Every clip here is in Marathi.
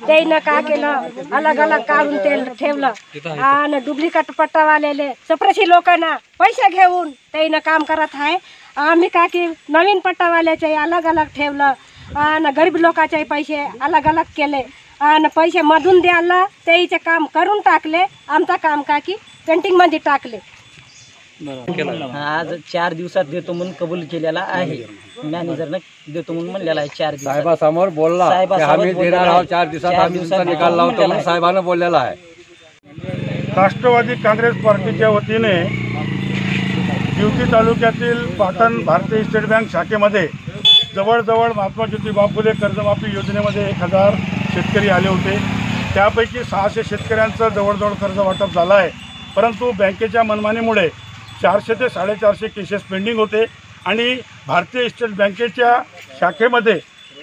त्यानं का केलं, अलग अलग काढून तेल ठेवलं आणि डुप्लिकेट पट्टावालेले चपरशी लोकांना पैसे घेऊन त्यानं काम करत आहे। आम्ही का की नवीन पट्टावाल्याचे अलग अलग ठेवलं आणि गरीब लोकांचे पैसे अलग अलग केले आणि पैसे मधून द्यायला त्याचे काम करून टाकले। आमचा काम का की पेंटिंग मध्ये टाकले। आज 4 दिवसात देतो म्हणून कबूल केलेला आहे। मॅनेजरने देतो म्हणून म्हणलेला आहे 4 दिवसात। साहेबासमोर बोलला की आम्ही देणार आहोत 4 दिवसात, आम्ही तुमचा निकाल लावतो म्हणून साहेबांना बोललेला आहे। राष्ट्रवादी काँग्रेस पार्टीच्या वतीने जिवती तालुक्यातील पाटण भारतीय स्टेट बँक शाखेमध्ये जवळजवळ महात्मा ज्योतिबा फुले कर्जमाफी योजनेमध्ये 1000 शेतकरी आले होते। त्यापैकी 600 शेतकऱ्यांचं जवळजवळ कर्ज वाटप झालं आहे, परंतु बँकेच्या मनमानीमुळे 400 ते 450 केसेस पेंडिंग होते आणि भारतीय स्टेट बँकेच्या शाखेमध्ये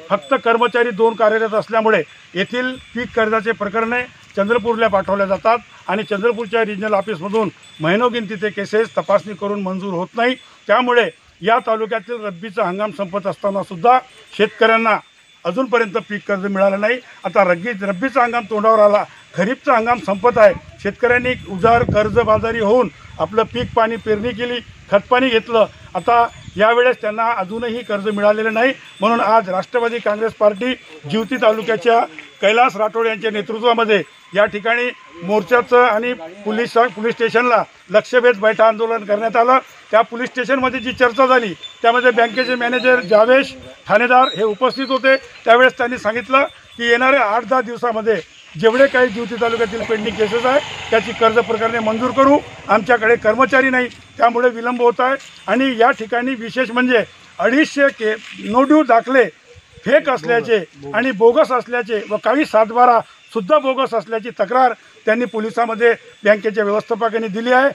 फक्त कर्मचारी 2 कार्यरत असल्यामुळे येथील पीक कर्जाचे प्रकरणे चंद्रपूरला पाठवल्या जातात आणि चंद्रपूरच्या रिजनल ऑफिसमधून महिनोगिनती ते केसेस तपासणी करून मंजूर होत नाही। त्यामुळे या तालुक्यातील रब्बीचा हंगाम संपत असतानासुद्धा शेतकऱ्यांना अजूनपर्यंत पीक कर्ज मिळालं नाही। आता रब्बीचा हंगाम तोंडावर आला, खरीपचा हंगाम संपत आहे। शेतकऱ्यांनी उजार कर्जबाजारी होऊन आपलं पीक पाणी पेरणी केली, खतपाणी घेतलं, आता यावेळेस त्यांना अजूनही कर्ज मिळालेलं नाही। म्हणून आज राष्ट्रवादी काँग्रेस पार्टी जिवती तालुक्याच्या कैलास राठोड यांच्या नेतृत्वामध्ये या ठिकाणी मोर्चाचं आणि पोलीस स्टेशनला लक्षवेध बैठक आंदोलन करण्यात आलं। त्या पोलीस स्टेशनमध्ये जी चर्चा झाली त्यामध्ये बँकेचे मॅनेजर जावेश ठाणेदार हे उपस्थित होते। त्यावेळेस त्यांनी सांगितलं की येणाऱ्या 8-10 दिवसामध्ये जेवढे काही जिवती तालुक्यातील पेंडिंग केसेस आहे त्याची कर्ज प्रकरणे मंजूर करू। आमच्याकडे कर्मचारी नाही त्यामुळे विलंब होत आहे आणि या ठिकाणी विशेष म्हणजे 250 नो ड्यू दाखले फेक असल्याचे आणि बोगस असल्याचे व काही 7/12 सुद्धा बोगस असल्याची तक्रार त्यांनी पोलिसांमध्ये बँकेच्या व्यवस्थापकांनी दिली आहे।